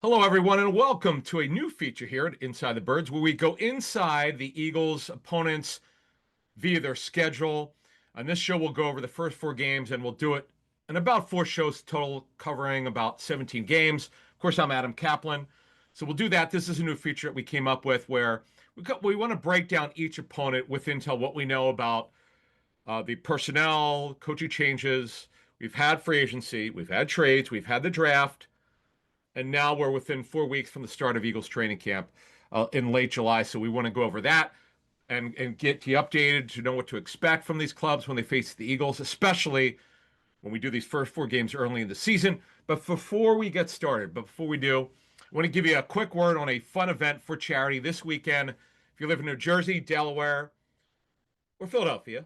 Hello, everyone, and welcome to a new feature here at Inside the Birds, where we go inside the Eagles' opponents via their schedule. On this show, we'll go over the first four games, and we'll do it in about four shows total, covering about 17 games. Of course, I'm Adam Caplan, so we'll do that. This is a new feature that we came up with where we want to break down each opponent with intel, what we know about the personnel, coaching changes. We've had free agency, we've had trades, we've had the draft. And now we're within 4 weeks from the start of Eagles training camp in late July. So we want to go over that and get you updated to know what to expect from these clubs when they face the Eagles, especially when we do these first four games early in the season. But before we get started, before we do, I want to give you a quick word on a fun event for charity this weekend. If you live in New Jersey, Delaware, or Philadelphia,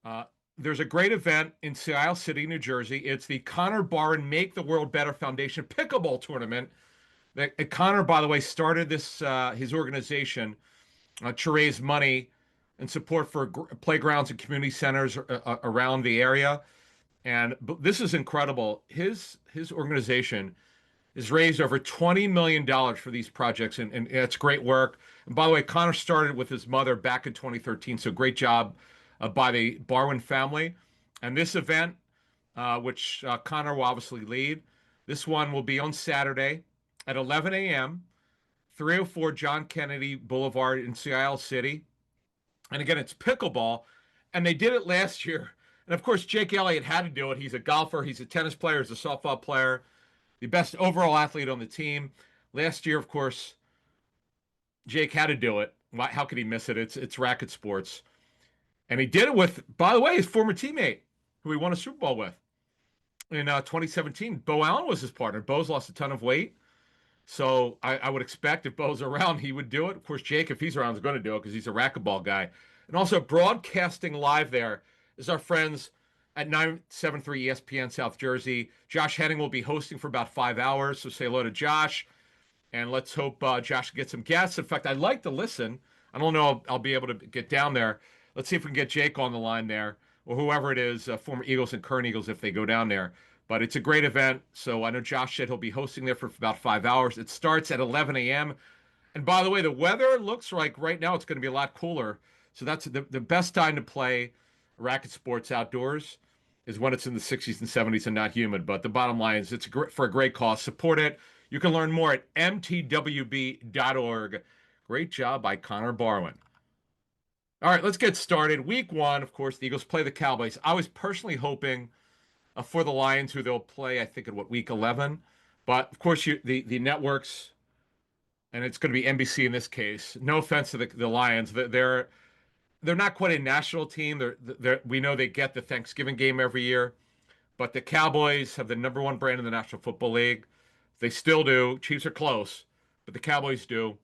uh, there's a great event in Sea Isle City, New Jersey. It's the Connor Barron Make the World Better Foundation Pickleball Tournament. Connor, by the way, started this his organization to raise money and support for playgrounds and community centers around the area. And this is incredible. His organization has raised over $20 million for these projects, and it's great work. And by the way, Connor started with his mother back in 2013, so great job by the Barwin family. And this event, which Connor will obviously lead, this one will be on Saturday at 11 a.m., 304 John Kennedy Boulevard in Sea Isle City. And again, it's pickleball, and they did it last year. And of course, Jake Elliott had to do it. He's a golfer, he's a tennis player, he's a softball player, the best overall athlete on the team. Last year, of course, Jake had to do it. How could he miss it? It's racket sports. And he did it with, by the way, his former teammate, who he won a Super Bowl with in 2017. Bo Allen was his partner. Bo's lost a ton of weight. So I would expect if Bo's around, he would do it. Of course, Jake, if he's around, is going to do it because he's a racquetball guy. And also broadcasting live there is our friends at 973 ESPN South Jersey. Josh Henning will be hosting for about 5 hours. So say hello to Josh. And let's hope Josh gets some guests. In fact, I'd like to listen. I don't know if I'll be able to get down there. Let's see if we can get Jake on the line there, or whoever it is, former Eagles and current Eagles, if they go down there. But it's a great event. So I know Josh said he'll be hosting there for about 5 hours. It starts at 11 a.m. And by the way, the weather looks like right now it's going to be a lot cooler. So that's the best time to play racket sports outdoors is when it's in the 60s and 70s and not humid. But the bottom line is for a great cause. Support it. You can learn more at mtwb.org. Great job by Connor Barwin. All right, let's get started. Week one, of course, the Eagles play the Cowboys. I was personally hoping for the Lions, who they'll play, I think, in week 11. But of course, the networks, and it's going to be NBC in this case. No offense to the Lions, they're not quite a national team. We know they get the Thanksgiving game every year, but the Cowboys have the number one brand in the National Football League. They still do. Chiefs are close, but the Cowboys do.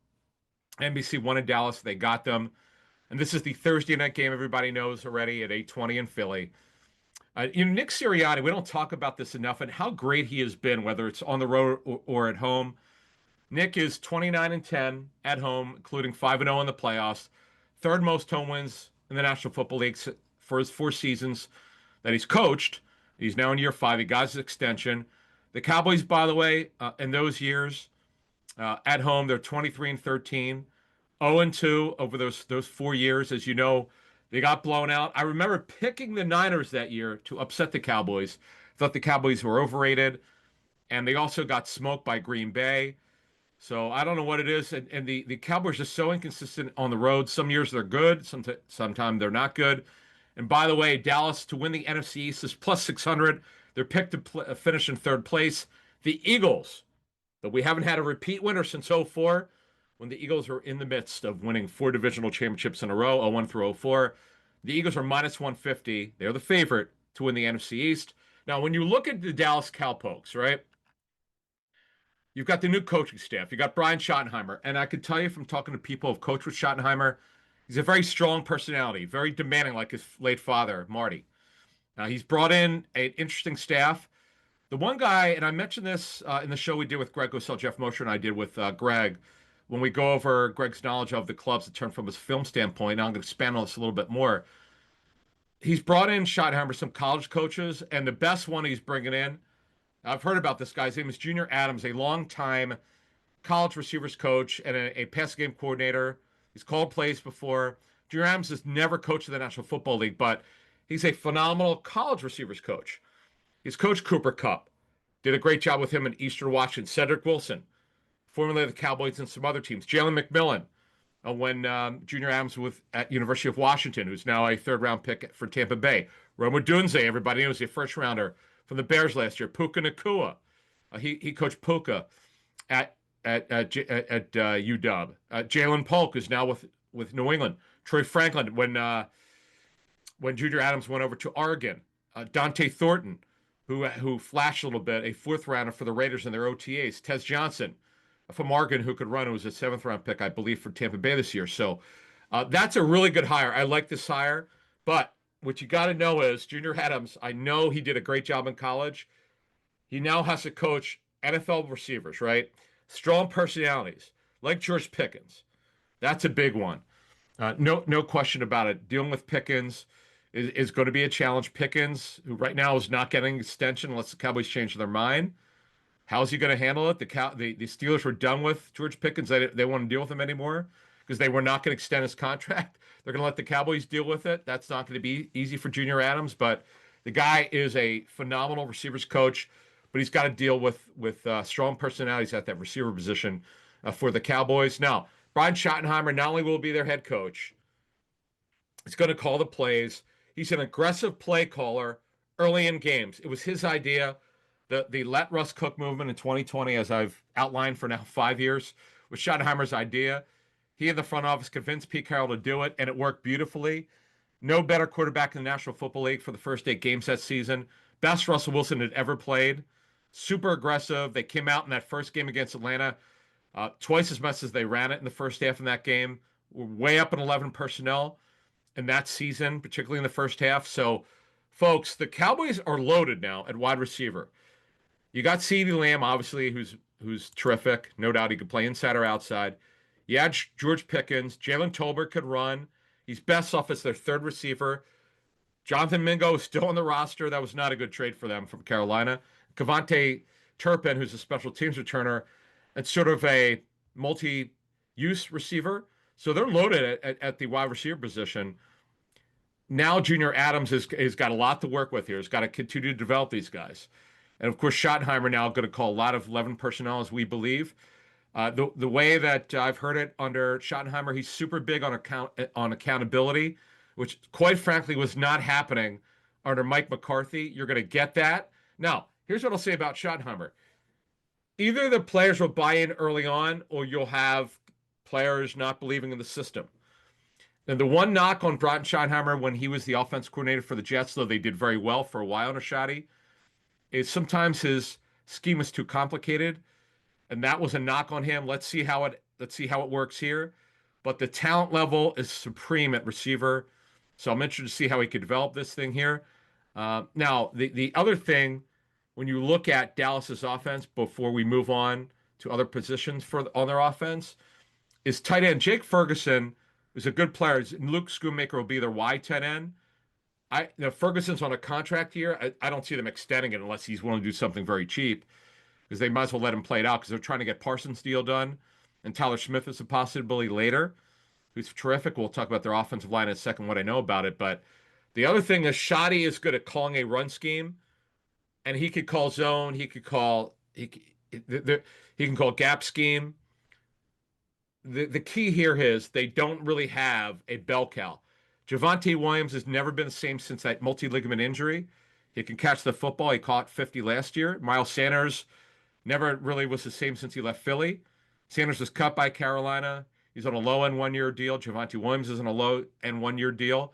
NBC won in Dallas. They got them. And this is the Thursday night game everybody knows already at 8:20 in Philly. Nick Sirianni, we don't talk about this enough and how great he has been, whether it's on the road or at home. Nick is 29-10 at home, including 5-0 in the playoffs. Third most home wins in the National Football League for his 4 seasons that he's coached. He's now in year 5. He got his extension. The Cowboys, by the way, in those years, at home, they're 23-13. 0-2 over those 4 years. As you know, they got blown out. I remember picking the Niners that year to upset the Cowboys. Thought the Cowboys were overrated, and they also got smoked by Green Bay. So I don't know what it is. And the Cowboys are so inconsistent on the road. Some years they're good, sometimes they're not good. And by the way, Dallas to win the NFC East is plus 600. They're picked to finish in third place. The Eagles, but we haven't had a repeat winner since '04. When the Eagles were in the midst of winning 4 divisional championships in a row, 01 through '04. The Eagles are minus 150. They're the favorite to win the NFC East. Now, when you look at the Dallas Cowpokes, right, you've got the new coaching staff. You got Brian Schottenheimer. And I can tell you from talking to people who've coached with Schottenheimer, he's a very strong personality, very demanding like his late father, Marty. Now, he's brought in an interesting staff. The one guy, and I mentioned this in the show we did with Greg Gosell, Jeff Mosher, and I did with Greg, when we go over Greg's knowledge of the clubs in terms from his film standpoint. Now I'm going to expand on this a little bit more. He's brought in Schottenheimer, some college coaches, and the best one he's bringing in, I've heard about this guy. His name is Junior Adams, a longtime college receivers coach and a pass game coordinator. He's called plays before. Junior Adams has never coached in the National Football League, but he's a phenomenal college receivers coach. He's coached Cooper Kupp. Did a great job with him in Eastern Washington. Cedric Wilson, formerly of the Cowboys and some other teams. Jalen McMillan, when Junior Adams was at University of Washington, who's now a third-round pick for Tampa Bay. Romo Dunze, everybody knows, a first-rounder from the Bears last year. Puka Nacua, he coached Puka at UW. Jalen Polk is now with New England. Troy Franklin, when Junior Adams went over to Oregon. Dante Thornton, who flashed a little bit, a fourth-rounder for the Raiders in their OTAs. Tez Johnson, from Oregon, who could run, who was a seventh-round pick, I believe, for Tampa Bay this year. So that's a really good hire. I like this hire. But what you got to know is Junior Adams, I know he did a great job in college. He now has to coach NFL receivers, right? Strong personalities, like George Pickens. That's a big one. No question about it. Dealing with Pickens is going to be a challenge. Pickens, who right now is not getting an extension unless the Cowboys change their mind. How is he going to handle it? The Steelers were done with George Pickens. They won't deal with him anymore because they were not going to extend his contract. They're going to let the Cowboys deal with it. That's not going to be easy for Junior Adams, but the guy is a phenomenal receivers coach, but he's got to deal with strong personalities at that receiver position for the Cowboys. Now, Brian Schottenheimer not only will be their head coach, he's going to call the plays. He's an aggressive play caller early in games. It was his idea. The Let Russ Cook movement in 2020, as I've outlined for now 5 years, was Schottenheimer's idea. He and the front office convinced Pete Carroll to do it, and it worked beautifully. No better quarterback in the National Football League for the first 8 games that season. Best Russell Wilson had ever played. Super aggressive. They came out in that first game against Atlanta twice as much as they ran it in the first half in that game. We're way up in 11 personnel in that season, particularly in the first half. So, folks, the Cowboys are loaded now at wide receiver. You got CeeDee Lamb, obviously, who's terrific. No doubt he could play inside or outside. You had George Pickens. Jalen Tolbert could run. He's best off as their third receiver. Jonathan Mingo is still on the roster. That was not a good trade for them from Carolina. Cavante Turpin, who's a special teams returner, and sort of a multi-use receiver. So they're loaded at the wide receiver position. Now Junior Adams has got a lot to work with here. He's got to continue to develop these guys. And, of course, Schottenheimer now going to call a lot of 11 personnel, as we believe. The way that I've heard it under Schottenheimer, he's super big on accountability, which, quite frankly, was not happening under Mike McCarthy. You're going to get that. Now, here's what I'll say about Schottenheimer. Either the players will buy in early on, or you'll have players not believing in the system. And the one knock on Brian Schottenheimer when he was the offense coordinator for the Jets, though they did very well for a while under Schotty, is sometimes his scheme is too complicated, and that was a knock on him. Let's see how it works here. But the talent level is supreme at receiver, so I'm interested to see how he could develop this thing here. Now, the other thing, when you look at Dallas's offense before we move on to other positions on their offense, is tight end. Jake Ferguson is a good player. Luke Schoonmaker will be their wide tight end. Ferguson's on a contract here. I don't see them extending it unless he's willing to do something very cheap, because they might as well let him play it out because they're trying to get Parsons' deal done. And Tyler Smith is a possibility later, who's terrific. We'll talk about their offensive line in a second, what I know about it. But the other thing is Schotty is good at calling a run scheme, and he could call zone. He can call gap scheme. The key here is they don't really have a bell cow. Javonte Williams has never been the same since that multi-ligament injury. He can catch the football. He caught 50 last year. Miles Sanders never really was the same since he left Philly. Sanders was cut by Carolina. He's on a low-end one-year deal. Javonte Williams is on a low-end one-year deal.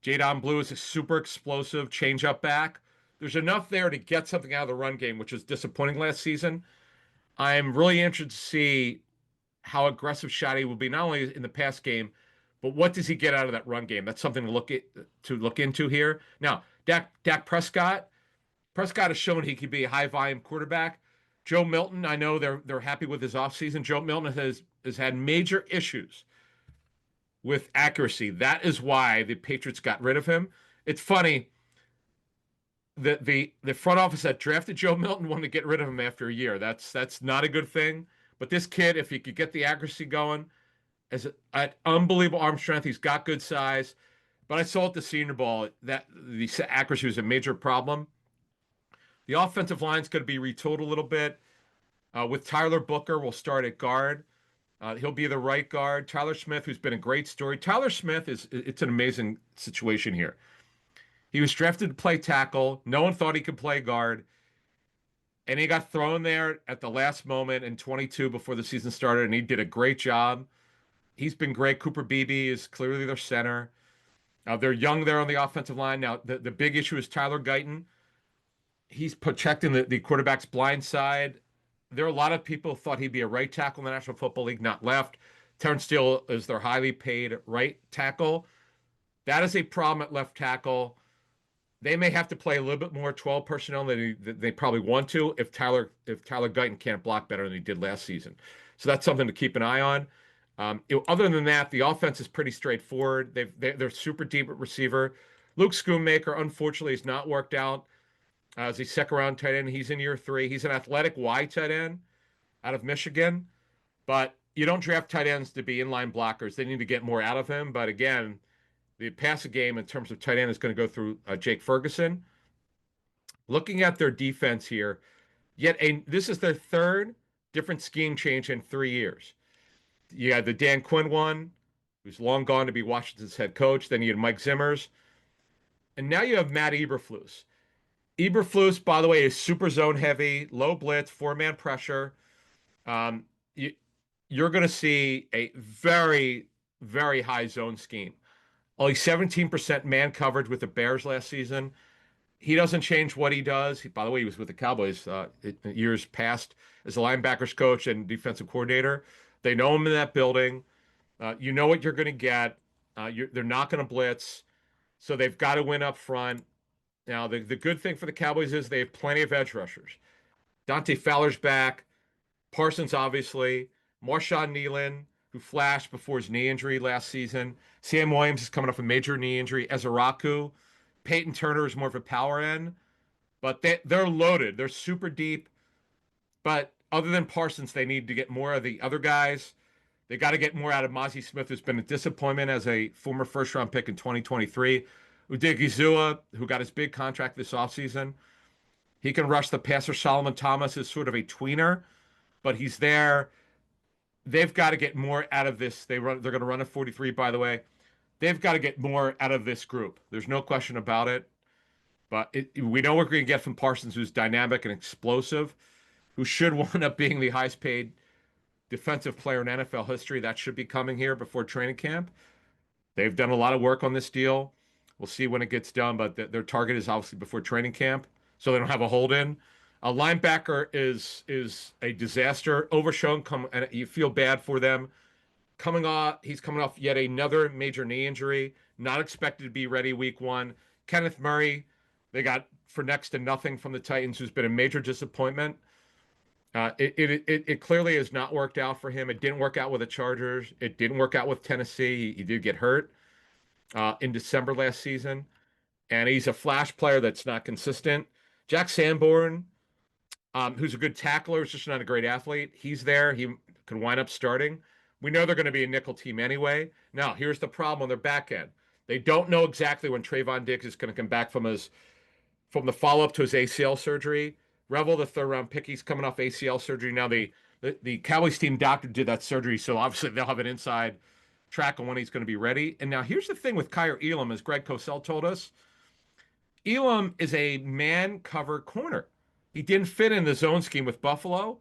Jadon Blue is a super explosive change-up back. There's enough there to get something out of the run game, which was disappointing last season. I'm really interested to see how aggressive Schotty will be, not only in the pass game, but what does he get out of that run game? That's something to look into here. Now, Dak Prescott has shown he can be a high-volume quarterback. Joe Milton, I know they're happy with his offseason. Joe Milton has had major issues with accuracy. That is why the Patriots got rid of him. It's funny that the front office that drafted Joe Milton wanted to get rid of him after a year. That's not a good thing. But this kid, if he could get the accuracy going, has an unbelievable arm strength. He's got good size. But I saw at the Senior Bowl that the accuracy was a major problem. The offensive line's going to be retooled a little bit. With Tyler Booker, will start at guard. He'll be the right guard. Tyler Smith, who's been a great story. Tyler Smith it's an amazing situation here. He was drafted to play tackle. No one thought he could play guard. And he got thrown there at the last moment in 22 before the season started, and he did a great job. He's been great. Cooper Beebe is clearly their center. They're young there on the offensive line. Now, the big issue is Tyler Guyton. He's protecting the quarterback's blind side. There are a lot of people who thought he'd be a right tackle in the National Football League, not left. Terrence Steele is their highly paid right tackle. That is a problem at left tackle. They may have to play a little bit more 12 personnel than they probably want to if Tyler Guyton can't block better than he did last season. So that's something to keep an eye on. Other than that, the offense is pretty straightforward. They're super deep at receiver. Luke Schoonmaker, unfortunately, has not worked out as a second-round tight end. He's in year 3. He's an athletic wide tight end out of Michigan. But you don't draft tight ends to be inline blockers. They need to get more out of him. But again, the passing game in terms of tight end is going to go through Jake Ferguson. Looking at their defense here, this is their third different scheme change in 3 years. You had the Dan Quinn one, who's long gone to be Washington's head coach. Then you had Mike Zimmers. And now you have Matt Eberflus. Eberflus, by the way, is super zone heavy, low blitz, 4-man pressure. You're going to see a very, very high zone scheme. Only 17% man coverage with the Bears last season. He doesn't change what he does. By the way, he was with the Cowboys years past as a linebackers coach and defensive coordinator. They know him in that building. You know what you're going to get. They're not going to blitz. So they've got to win up front. Now, the good thing for the Cowboys is they have plenty of edge rushers. Dante Fowler's back. Parsons, obviously. Marshawn Nealon, who flashed before his knee injury last season. Sam Williams is coming off a major knee injury. Ezeraku. Peyton Turner is more of a power end. But they're loaded. They're super deep. But other than Parsons, they need to get more of the other guys. They got to get more out of Mozzie Smith, who's been a disappointment as a former first-round pick in 2023. Udegizua, who got his big contract this offseason. He can rush the passer. Solomon Thomas is sort of a tweener, but he's there. They've got to get more out of this. They're going to run a 43, by the way. They've got to get more out of this group. There's no question about it. But we know we're going to get from Parsons, who's dynamic and explosive, who should wind up being the highest paid defensive player in NFL history. That should be coming here before training camp. They've done a lot of work on this deal. We'll see when it gets done, but their target is obviously before training camp, so they don't have a hold-in. A linebacker is a disaster. Overshown, and you feel bad for them. He's coming off yet another major knee injury. Not expected to be ready week 1. Kenneth Murray, they got for next to nothing from the Titans, who's been a major disappointment. It clearly has not worked out for him. It didn't work out with the Chargers. It didn't work out with Tennessee. He did get hurt in December last season, and he's a flash player that's not consistent. Jack Sanborn, who's a good tackler, is just not a great athlete. He's there. He could wind up starting. We know they're going to be a nickel team anyway. Now, here's the problem on their back end. They don't know exactly when Trayvon Diggs is going to come back from the follow-up to his ACL surgery. Revel, the third-round pick, he's coming off ACL surgery. Now, the Cowboys team doctor did that surgery, so obviously they'll have an inside track on when he's going to be ready. And now here's the thing with Kyer Elam, as Greg Cosell told us. Elam is a man cover corner. He didn't fit in the zone scheme with Buffalo.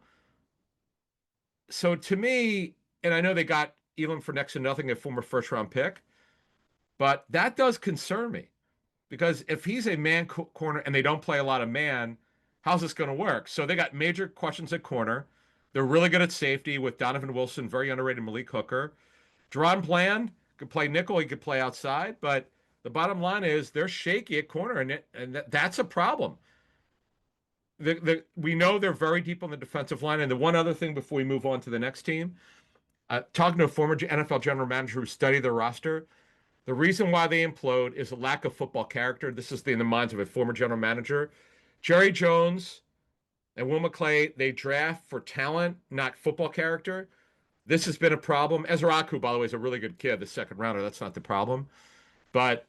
So to me, and I know they got Elam for next to nothing, a former first-round pick, but that does concern me. Because if he's a man corner and they don't play a lot of man, how's this going to work? So they got major questions at corner. They're really good at safety with Donovan Wilson, very underrated Malik Hooker. Deron Bland could play nickel, he could play outside, but the bottom line is they're shaky at corner, and that's a problem. We know they're very deep on the defensive line. And the one other thing before we move on to the next team, talking to a former NFL general manager who studied their roster, the reason why they implode is a lack of football character. This is in the minds of a former general manager. Jerry Jones And Will McClay, they draft for talent, not football character. This has been a problem. Ezra Aku, by the way, is a really good kid, the second rounder. That's not the problem. But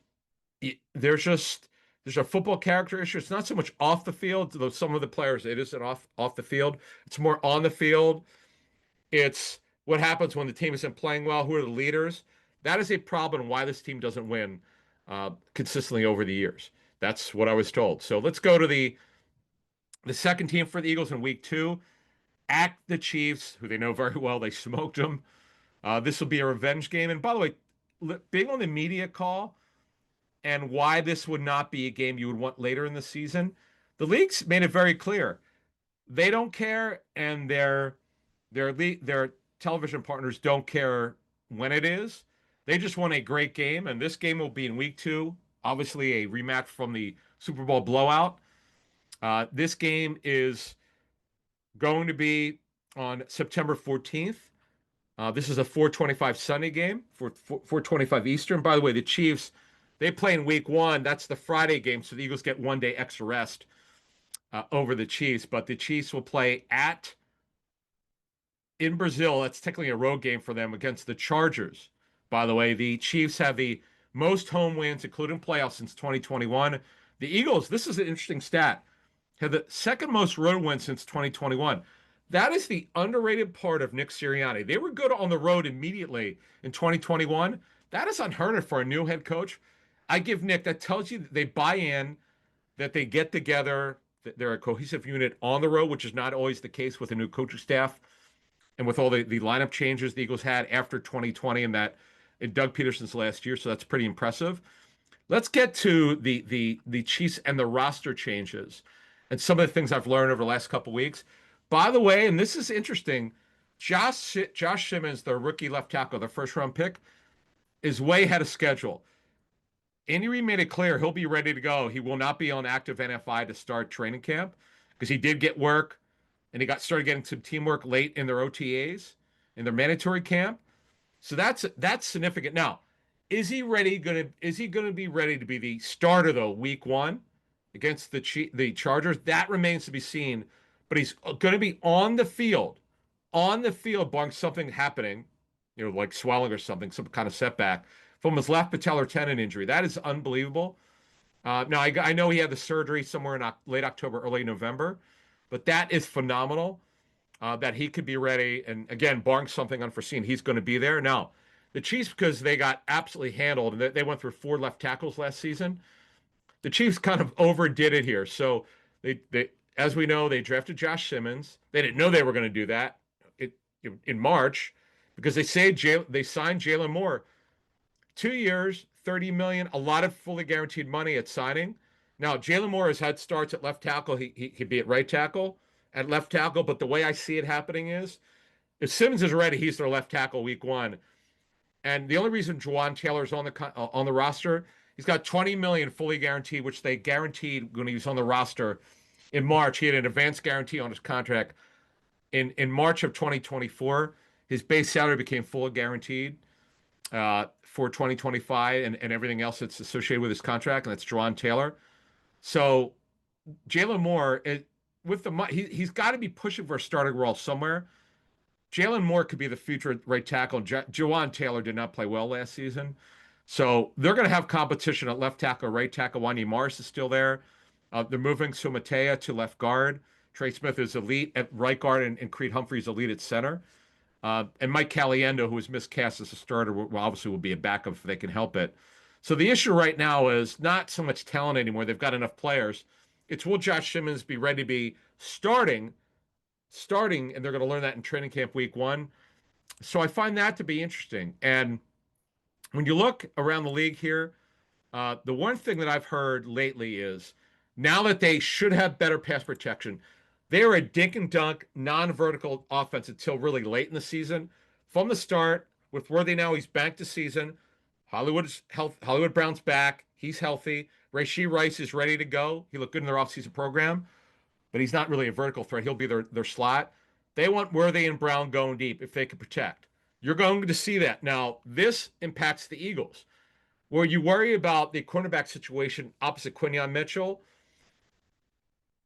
there's a football character issue. It's not so much off the field, though some of the players it isn't off the field. It's more on the field. It's what happens when the team isn't playing well. Who are the leaders? That is a problem. Why this team doesn't win consistently over the years. That's what I was told. So let's go to the second team for the Eagles in week 2. At the Chiefs, who they know very well. They smoked them. This will be a revenge game. And by the way, being on the media call and why this would not be a game you would want later in the season, the league's made it very clear. They don't care, and their television partners don't care when it is. They just want a great game, and this game will be in week 2. Obviously, a rematch from the Super Bowl blowout. This game is going to be on September 14th. This is a 4:25 Sunday game for 4:25 Eastern. By the way, the Chiefs, they play in week 1. That's the Friday game, so the Eagles get 1 day extra rest over the Chiefs. But the Chiefs will play in Brazil. That's technically a road game for them against the Chargers. By the way, the Chiefs have the most home wins, including playoffs, since 2021. The Eagles, this is an interesting stat, have the second most road wins since 2021. That is the underrated part of Nick Sirianni. They were good on the road immediately in 2021. That is unheard of for a new head coach. I give Nick, that tells you that they buy in, that they get together, that they're a cohesive unit on the road, which is not always the case with a new coaching staff and with all the lineup changes the Eagles had after 2020 and that in Doug Peterson's last year. So that's pretty impressive. Let's get to the Chiefs and the roster changes and some of the things I've learned over the last couple of weeks. By the way, and this is interesting, Josh Simmons, the rookie left tackle, the first round pick, is way ahead of schedule. Andy Reid made it clear he'll be ready to go. He will not be on active NFI to start training camp because he did get work and he started getting some teamwork late in their OTAs, in their mandatory camp. So that's significant. Now, is he gonna be ready to be the starter though week 1 against the Chargers? That remains to be seen. But he's going to be on the field, barring something happening, like swelling or something, some kind of setback from his left patellar tendon injury. That is unbelievable. Now, I know he had the surgery somewhere in late October, early November, but that is phenomenal that he could be ready. And again, barring something unforeseen, he's going to be there. Now, the Chiefs, because they got absolutely handled, and they went through 4 left tackles last season, the Chiefs kind of overdid it here. So they as we know, they drafted Josh Simmons. They didn't know they were going to do that in March because they signed Jalen Moore. 2 years, $30 million, a lot of fully guaranteed money at signing. Now, Jalen Moore has had starts at left tackle. He could be at right tackle, at left tackle. But the way I see it happening is if Simmons is ready, he's their left tackle week 1. And the only reason Juwan Taylor's on the roster, he's got $20 million fully guaranteed, which they guaranteed when he was on the roster in March. He had an advance guarantee on his contract. In March of 2024, his base salary became fully guaranteed for 2025 and everything else that's associated with his contract, and that's Juwan Taylor. So Jalen Moore, he's got to be pushing for a starting role somewhere. Jalen Moore could be the future right tackle. Juwan Taylor did not play well last season. So they're going to have competition at left tackle, right tackle. Wanya Morris is still there. They're moving Sumatea to left guard. Trey Smith is elite at right guard, and Creed Humphrey is elite at center. And Mike Caliendo, who was miscast as a starter, will be a backup if they can help it. So the issue right now is not so much talent anymore. They've got enough players. It's will Josh Simmons be ready to be starting, and they're going to learn that in training camp week 1. So I find that to be interesting. And when you look around the league here, the one thing that I've heard lately is now that they should have better pass protection, they are a dink and dunk, non-vertical offense until really late in the season. From the start, with Worthy now, he's back to season. Hollywood Brown's back. He's healthy. Rashee Rice is ready to go. He looked good in their offseason program, but he's not really a vertical threat. He'll be their slot. They want Worthy and Brown going deep if they can protect. You're going to see that. Now, this impacts the Eagles, where you worry about the cornerback situation opposite Quinyon Mitchell.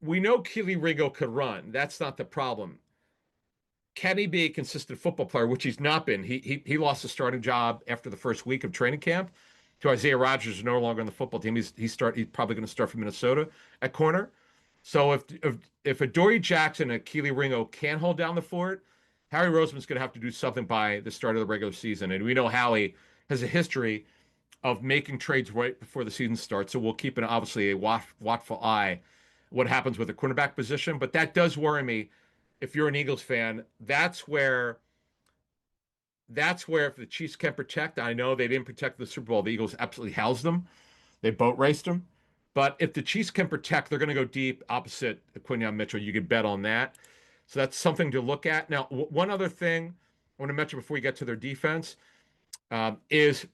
we know Keely Ringo could run. That's not the problem. Can he be a consistent football player, which he's not been? He lost his starting job after the first week of training camp to Isaiah Rodgers, who's no longer on the football team. He's probably going to start for Minnesota at corner. So if Adoree Jackson and Keely Ringo can't hold down the fort, Harry Roseman's going to have to do something by the start of the regular season. And we know Howie has a history of making trades right before the season starts. So we'll keep obviously a watchful eye what happens with the cornerback position. But that does worry me. If you're an Eagles fan, that's where if the Chiefs can protect, I know they didn't protect the Super Bowl. The Eagles absolutely housed them. They boat raced them. But if the Chiefs can protect, they're going to go deep opposite Quinyon Mitchell. You could bet on that. So that's something to look at. Now, one other thing I want to mention before we get to their defense is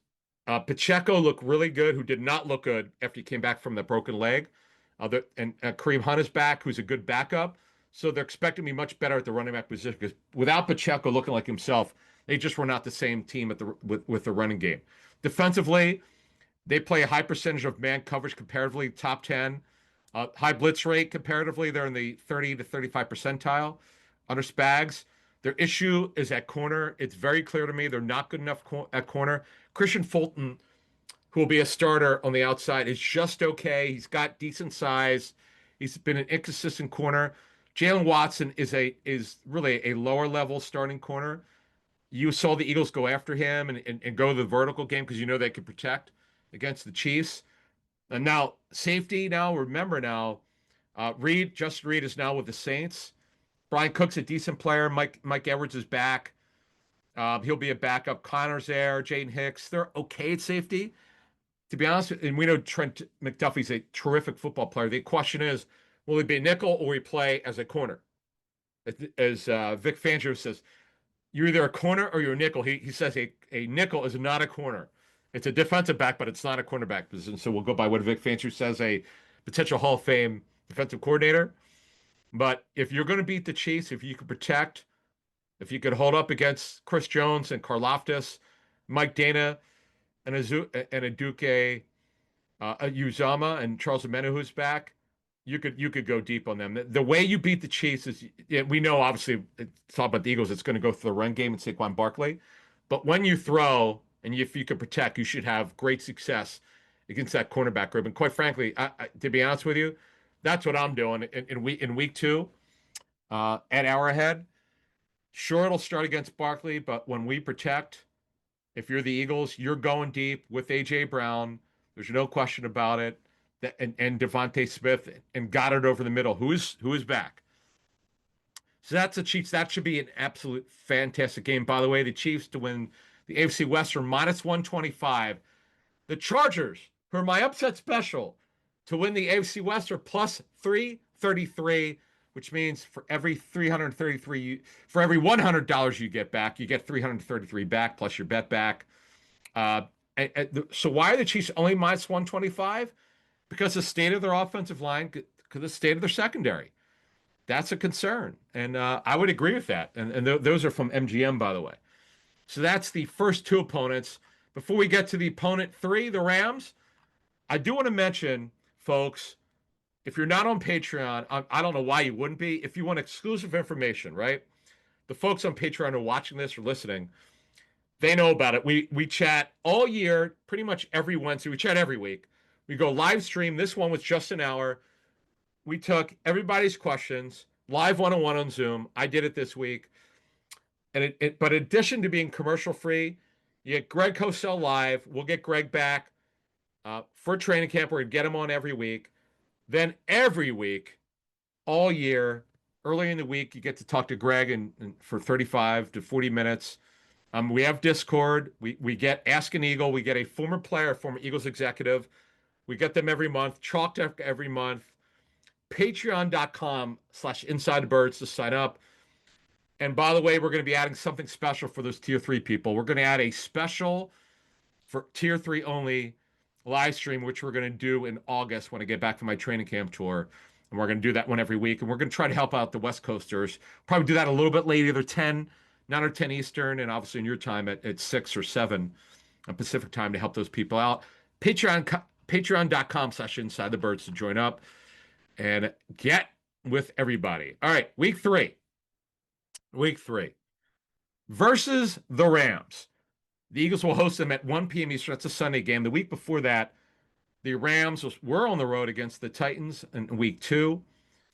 Pacheco looked really good, who did not look good after he came back from the broken leg. And Kareem Hunt is back, who's a good backup. So they're expecting to be much better at the running back position because without Pacheco looking like himself, they just were not the same team with the running game. Defensively, they play a high percentage of man coverage comparatively, top 10. High blitz rate comparatively, they're in the 30 to 35 percentile under Spags. Their issue is at corner. It's very clear to me they're not good enough at corner. Christian Fulton, who will be a starter on the outside, is just okay. He's got decent size. He's been an inconsistent corner. Jalen Watson is really a lower level starting corner. You saw the Eagles go after him and go to the vertical game because you know they could protect against the Chiefs. And now safety. Now remember Justin Reed is now with the Saints. Brian Cook's a decent player. Mike Edwards is back. He'll be a backup. Connor's there. Jaden Hicks. They're okay at safety. To be honest, and we know Trent McDuffie's a terrific football player. The question is, will he be a nickel or will he play as a corner? As Vic Fangio says, you're either a corner or you're a nickel. He says a nickel is not a corner. It's a defensive back, but it's not a cornerback position. So we'll go by what Vic Fangio says, a potential Hall of Fame defensive coordinator. But if you're going to beat the Chiefs, if you could protect, if you could hold up against Chris Jones and Karlaftis, Mike Dana, and Aduke Uzama and Charles Omenihu, who's back, you could go deep on them. The way you beat the Chiefs is, we know obviously it's all about the Eagles. It's going to go through the run game and Saquon Barkley, but when you throw and if you could protect, you should have great success against that cornerback group. And quite frankly, to be honest with you, that's what I'm doing in week 2 at Arrowhead. Sure, it'll start against Barkley, but when we protect, if you're the Eagles, you're going deep with A.J. Brown. There's no question about it. And Devontae Smith and got it over the middle. Who is back? So that's the Chiefs. That should be an absolute fantastic game. By the way, the Chiefs to win the AFC West are minus 125. The Chargers, who are my upset special, to win the AFC West are plus 333, which means for every $100 you get back, you get 333 back plus your bet back. So why are the Chiefs only minus 125? Because the state of their offensive line, because the state of their secondary. That's a concern. And I would agree with that. And those are from MGM, by the way. So that's the first 2 opponents. Before we get to the opponent 3, the Rams, I do want to mention, folks, if you're not on Patreon, I don't know why you wouldn't be. If you want exclusive information, right? The folks on Patreon are watching this or listening. They know about it. We chat all year, pretty much every Wednesday. We chat every week. We go live stream. This one was just an hour. We took everybody's questions, live one-on-one on Zoom. I did it this week. And but in addition to being commercial free, you get Greg Cosell live. We'll get Greg back for training camp. We're going to get him on every week. Then every week, all year, early in the week, you get to talk to Greg and for 35 to 40 minutes. We have Discord. We get Ask an Eagle. We get a former player, former Eagles executive. We get them every month, chalked every month. Patreon.com/InsideTheBirds to sign up. And by the way, we're going to be adding something special for those tier 3 people. We're going to add a special for tier 3 only live stream, which we're going to do in August when I get back from my training camp tour. And we're going to do that one every week. And we're going to try to help out the West Coasters. Probably do that a little bit later, either 9 or 10 Eastern, and obviously in your time at 6 or 7 Pacific time to help those people out. Patreon.com/InsideTheBirds to join up and get with everybody. All right, week three. Week three versus the Rams. The Eagles will host them at 1 p.m. Eastern. That's a Sunday game. The week before that, the Rams were on the road against the Titans in week two.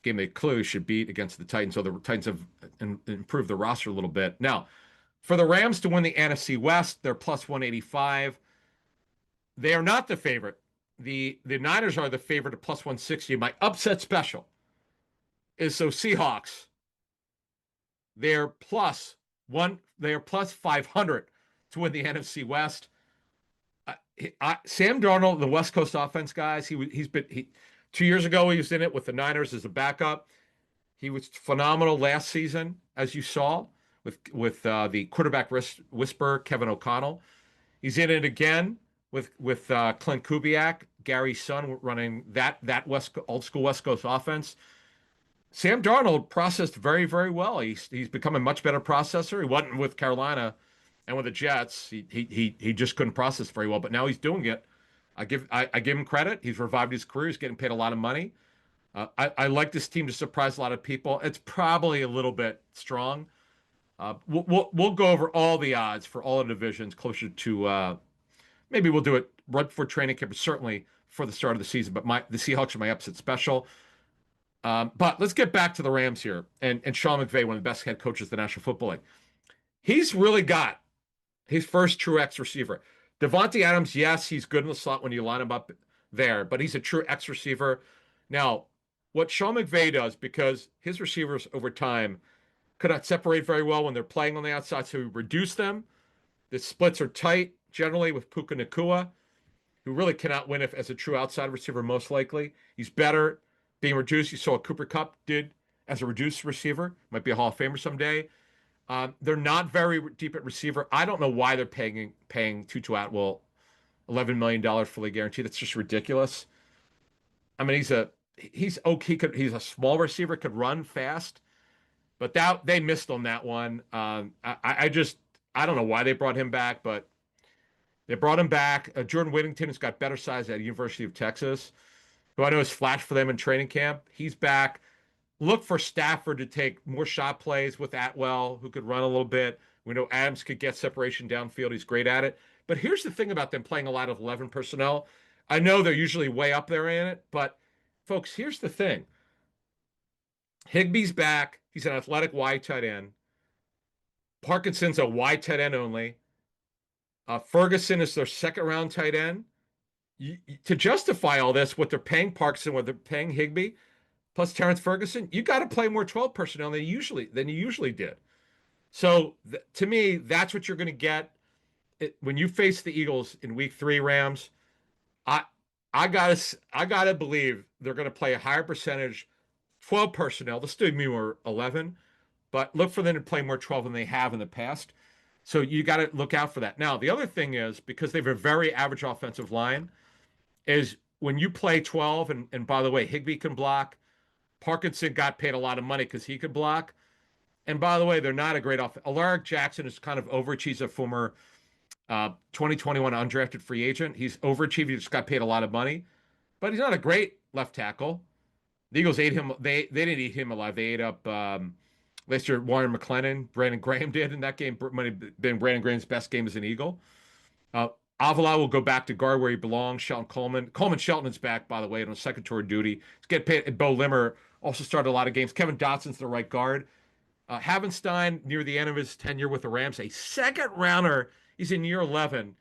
Game they clearly should beat against the Titans. So the Titans have improved the roster a little bit. Now, for the Rams to win the NFC West, they're plus 185. They are not the favorite. The Niners are the favorite at plus 160. My upset special is so Seahawks. They're plus one. They are plus 500 to win the NFC West. Sam Darnold, the West Coast offense guys. He's been 2 years ago he was in it with the Niners as a backup. He was phenomenal last season, as you saw with the quarterback whisperer Kevin O'Connell. He's in it again with Clint Kubiak, Gary's son, running that old school West Coast offense. Sam Darnold processed very, very well. He's become a much better processor. He wasn't with Carolina and with the Jets. He just couldn't process very well, but now he's doing it. I give him credit. He's revived his career. He's getting paid a lot of money. I like this team to surprise a lot of people. It's probably a little bit strong. We'll go over all the odds for all the divisions closer to maybe we'll do it right before training camp, but certainly for the start of the season. But the Seahawks are my upset special. But let's get back to the Rams here and Sean McVay, one of the best head coaches of the National Football League. He's really got his first true X receiver. Devontae Adams, yes, he's good in the slot when you line him up there, but he's a true X receiver. Now, what Sean McVay does, because his receivers over time could not separate very well when they're playing on the outside, so he reduced them. The splits are tight, generally, with Puka Nacua, who really cannot win as a true outside receiver, most likely. He's better being reduced. You saw what Cooper Kupp did as a reduced receiver. Might be a Hall of Famer someday. They're not very deep at receiver. I don't know why they're paying Tutu Atwell $11 million fully guaranteed. That's just ridiculous. I mean, he's okay. He's a small receiver, could run fast, but they missed on that one. I don't know why they brought him back, but they brought him back. Jordan Whittington has got better size at University of Texas, who I know has flashed for them in training camp. He's back. Look for Stafford to take more shot plays with Atwell, who could run a little bit. We know Adams could get separation downfield. He's great at it. But here's the thing about them playing a lot of 11 personnel. I know they're usually way up there in it, but folks, here's the thing. Higbee's back. He's an athletic wide tight end. Parkinson's a wide tight end only. Ferguson is their second round tight end. To justify all this, what they're paying Parkinson, what they're paying Higbee, plus Terrence Ferguson, you got to play more 12 personnel than you usually did. So to me, that's what you're going to get when you face the Eagles in Week 3, Rams. I gotta believe they're going to play a higher percentage 12 personnel. They'll still be more 11, but look for them to play more 12 than they have in the past. So you got to look out for that. Now, the other thing is, because they have a very average offensive line, is when you play 12, and by the way, Higbee can block. Parkinson got paid a lot of money because he could block. And by the way, they're not a great offense. Alaric Jackson is kind of overachieved. He's a former 2021 undrafted free agent. He's overachieved. He just got paid a lot of money. But he's not a great left tackle. The Eagles ate him. They didn't eat him alive. They ate up last year Warren McClellan. Brandon Graham did in that game. Might have been Brandon Graham's best game as an Eagle. Avila will go back to guard where he belongs. Coleman Shelton is back, by the way, on second tour duty. He's getting paid. And Bo Limmer also started a lot of games. Kevin Dotson's the right guard. Havenstein, near the end of his tenure with the Rams, a second rounder. He's in year 11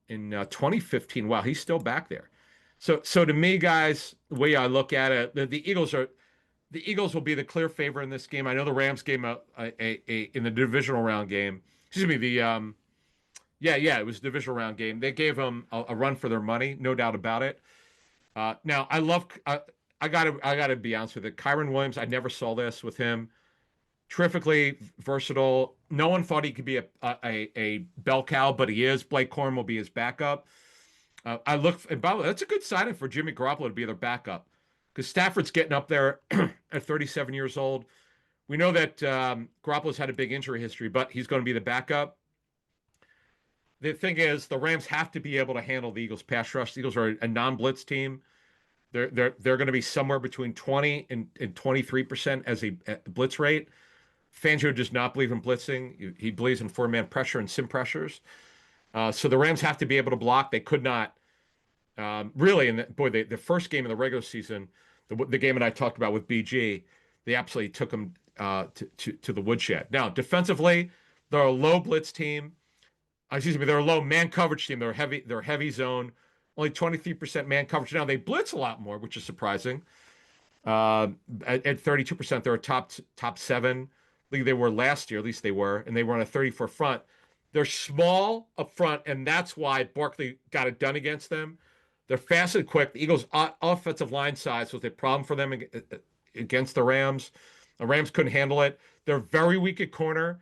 in 2015. Wow, he's still back there. So to me, guys, the way I look at it, the Eagles will be the clear favorite in this game. I know the Rams gave in the divisional round game. Excuse me, it was a divisional round game. They gave them a run for their money, no doubt about it. Now I gotta be honest with it. Kyron Williams, I never saw this with him. Terrifically versatile. No one thought he could be a bell cow, but he is. Blake Corum will be his backup. And by the way, that's a good signing for Jimmy Garoppolo to be their backup, because Stafford's getting up there at 37 years old. We know that Garoppolo's had a big injury history, but he's going to be the backup. The thing is, the Rams have to be able to handle the Eagles' pass rush. The Eagles are a non-blitz team. They're going to be somewhere between 20 and 23% as a at the blitz rate. Fangio does not believe in blitzing. He believes in four-man pressure and sim pressures. So the Rams have to be able to block. They could not really. And boy, the first game of the regular season, the game that I talked about with BG, they absolutely took them to the woodshed. Now, defensively, they're a low blitz team. Excuse me, they're a low man coverage team. They're heavy zone. Only 23% man coverage. Now they blitz a lot more, which is surprising. Uh, at 32%, they're a top seven league. They were last year, at least they were, and they were on a 34 front. They're small up front, and that's why Barkley got it done against them. They're fast and quick. The Eagles' offensive line size was a problem for them against the Rams. The Rams couldn't handle it. They're very weak at corner.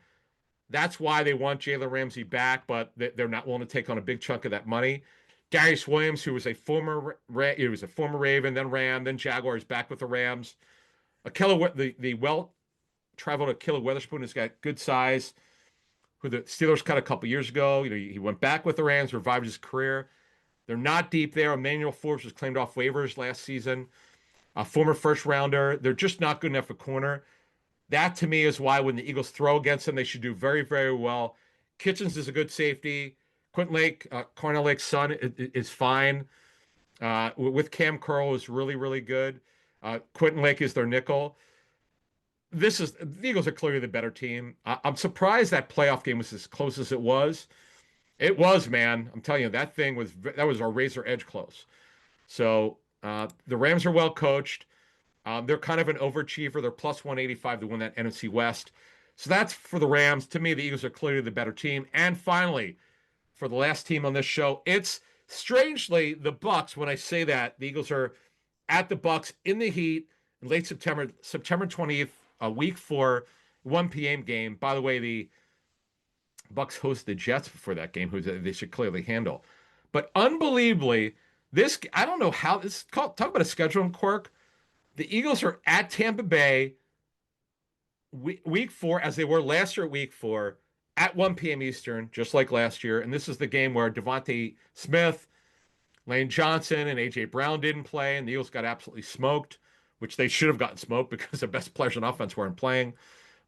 That's why they want Jalen Ramsey back, but they're not willing to take on a big chunk of that money. Darius Williams, who was a former Raven, then Ram, then Jaguars, back with the Rams. The well-traveled Ahkello Witherspoon has got good size, who the Steelers cut a couple years ago. He went back with the Rams, revived his career. They're not deep there. Emmanuel Forbes was claimed off waivers last season. A former first rounder. They're just not good enough at corner. That to me is why when the Eagles throw against them, they should do very, very well. Kitchens is a good safety. Quentin Lake, Cornell Lake's son, is fine. With Cam Curl is really, really good. Quentin Lake is their nickel. The Eagles are clearly the better team. I'm surprised that playoff game was as close as it was. It was, man. I'm telling you, that was our razor edge close. So the Rams are well coached. They're kind of an overachiever. They're plus 185 to win that NFC West. So that's for the Rams. To me, the Eagles are clearly the better team. And finally, for the last team on this show, it's strangely the Bucs. When I say that, the Eagles are at the Bucs in the heat in late September 20th, week 4, 1 p.m. game. By the way, the Bucs host the Jets before that game, who they should clearly handle. But unbelievably, I don't know how this talk about a scheduling quirk. The Eagles are at Tampa Bay week 4, as they were last year at week 4, at 1 p.m. Eastern, just like last year. And this is the game where Devontae Smith, Lane Johnson, and A.J. Brown didn't play, and the Eagles got absolutely smoked, which they should have gotten smoked because their best players on offense weren't playing.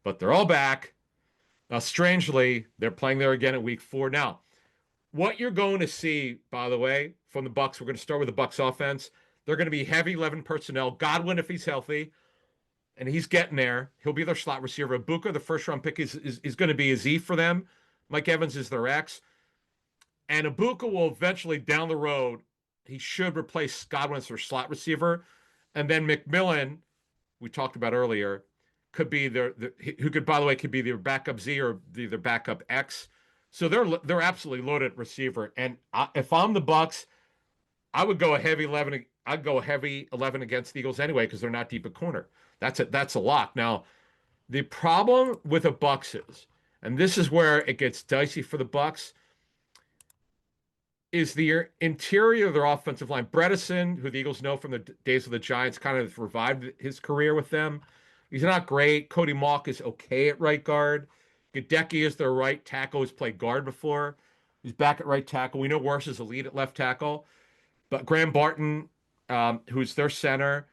But they're all back. Now, strangely, they're playing there again at week 4. Now, what you're going to see, by the way, from the Bucs, we're going to start with the Bucs offense. They're going to be heavy 11 personnel. Godwin, if he's healthy, and he's getting there, he'll be their slot receiver. Ibuka, the first-round pick, is going to be a Z for them. Mike Evans is their X. And Ibuka will eventually, down the road, he should replace Godwin as their slot receiver. And then McMillan, we talked about earlier, could be who could, by the way, could be their backup Z or their backup X. So they're absolutely loaded at receiver. And if I'm the Bucs, I would go a heavy 11. I'd go a heavy 11 against the Eagles anyway because they're not deep at corner. That's a lock. Now, the problem with the Bucs is, and this is where it gets dicey for the Bucs, is the interior of their offensive line. Bredesen, who the Eagles know from the days of the Giants, kind of revived his career with them. He's not great. Cody Mauch is okay at right guard. Gadecki is their right tackle. He's played guard before. He's back at right tackle. We know Worse is elite at left tackle. But Graham Barton, who's their center,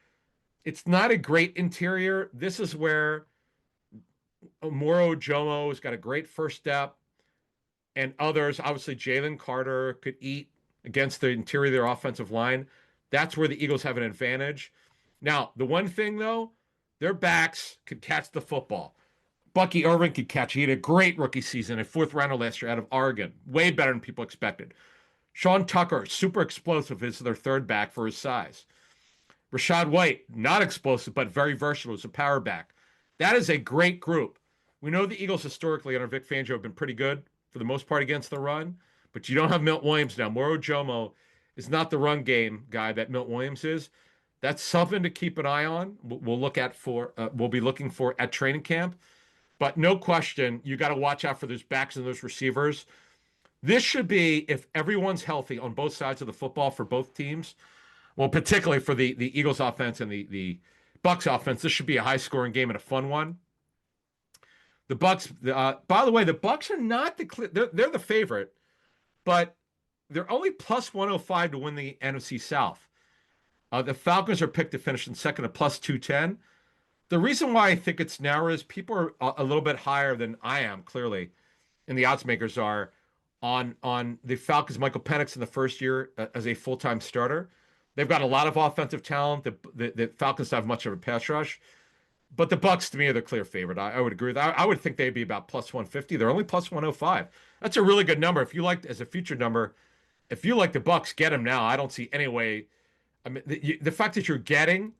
it's not a great interior. This is where Moro Jomo has got a great first step, and others, obviously Jalen Carter, could eat against the interior of their offensive line. That's where the Eagles have an advantage. Now, the one thing, though, their backs could catch the football. Bucky Irvin could catch. He had a great rookie season, a 4th rounder last year out of Oregon. Way better than people expected. Sean Tucker, super explosive, is their third back for his size. Rashad White, not explosive, but very versatile as a power back. That is a great group. We know the Eagles historically under Vic Fangio have been pretty good for the most part against the run, but you don't have Milt Williams now. Moro Jomo is not the run game guy that Milt Williams is. That's something to keep an eye on. We'll be looking for at training camp. But no question, you got to watch out for those backs and those receivers. This should be, if everyone's healthy on both sides of the football for both teams, well, particularly for the Eagles offense and the Bucs offense, this should be a high-scoring game and a fun one. The Bucs, by the way, the Bucs are not they're the favorite, but they're only plus 105 to win the NFC South. The Falcons are picked to finish in second at plus 210. The reason why I think it's narrow is people are a little bit higher than I am, clearly, and the odds makers are on the Falcons. Michael Penix in the first year as a full-time starter. They've got a lot of offensive talent. The Falcons don't have much of a pass rush. But the Bucks, to me, are the clear favorite. I would agree with that. I would think they'd be about plus 150. They're only plus 105. That's a really good number. If you like, as a future number, if you like the Bucks, get them now. I don't see any way. I mean, the fact that you're getting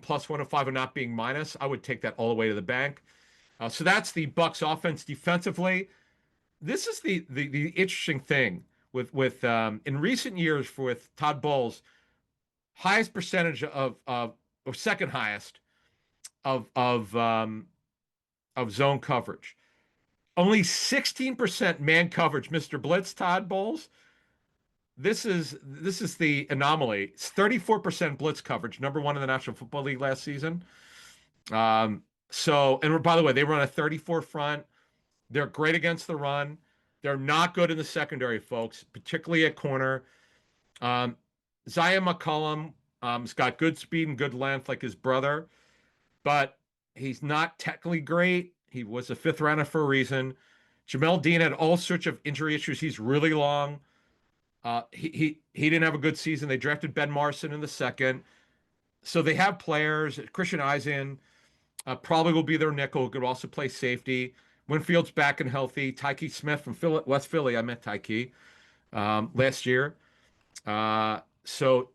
plus 105 and not being minus, I would take that all the way to the bank. So that's the Bucks offense. Defensively, this is the interesting thing with in recent years with Todd Bowles, highest percentage or second highest of zone coverage. Only 16% man coverage, Mr. Blitz, Todd Bowles. This is the anomaly. It's 34% blitz coverage, number one in the National Football League last season. And by the way, they run a 34 front. They're great against the run. They're not good in the secondary, folks, particularly at corner. Zion McCollum has got good speed and good length like his brother, but he's not technically great. He was a fifth rounder for a reason. Jamel Dean had all sorts of injury issues. He's really long. He didn't have a good season. They drafted Ben Marson in the second. So they have players. Christian Eisen probably will be their nickel, who could also play safety. Winfield's back and healthy. Tyke Smith from West Philly. I met Tyke last year. So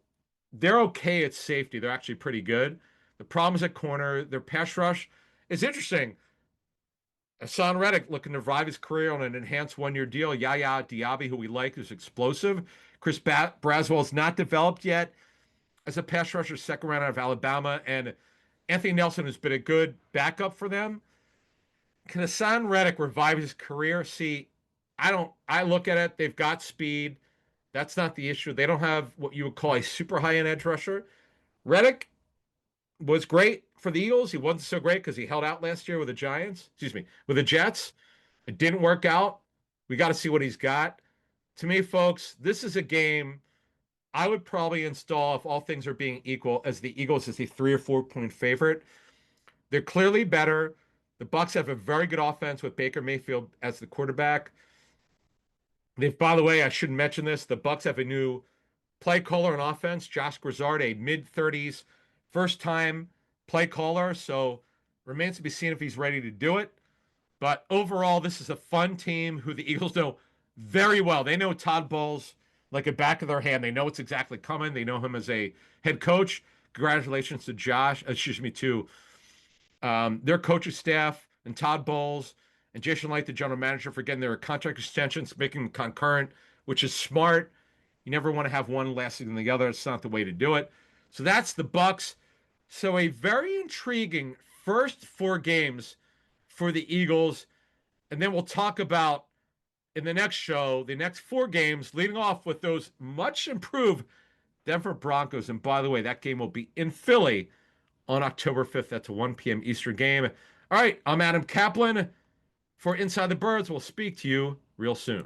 they're okay at safety. They're actually pretty good. The problem is at corner. Their pass rush is interesting. Hassan Reddick looking to revive his career on an enhanced one-year deal. Yaya Diaby, who we like, who's explosive. Chris Braswell's not developed yet as a pass rusher, second round out of Alabama. And Anthony Nelson has been a good backup for them. Can Hassan Reddick revive his career? See, I look at it. They've got speed. That's not the issue. They don't have what you would call a super high-end edge rusher. Reddick was great for the Eagles. He wasn't so great because he held out last year with with the Jets. It didn't work out. We got to see what he's got. To me, folks, this is a game I would probably install, if all things are being equal, as the Eagles as a 3 or 4 point favorite. They're clearly better. The Bucks have a very good offense with Baker Mayfield as the quarterback. By the way, I shouldn't mention this. The Bucks have a new play caller on offense, Josh Grizzard, a mid-30s first-time play caller. So remains to be seen if he's ready to do it. But overall, this is a fun team who the Eagles know very well. They know Todd Bowles like a back of their hand. They know what's exactly coming. They know him as a head coach. Congratulations to their coaching staff and Todd Bowles and Jason Light, the general manager, for getting their contract extensions, making them concurrent, which is smart. You never want to have one lasting than the other. It's not the way to do it. So that's the Bucks. So a very intriguing first 4 games for the Eagles. And then we'll talk about, in the next show, the next 4 games, leading off with those much improved Denver Broncos. And by the way, that game will be in Philly on October 5th. That's a 1 p.m. Eastern game. All right, I'm Adam Caplan for Inside the Birds. We'll speak to you real soon.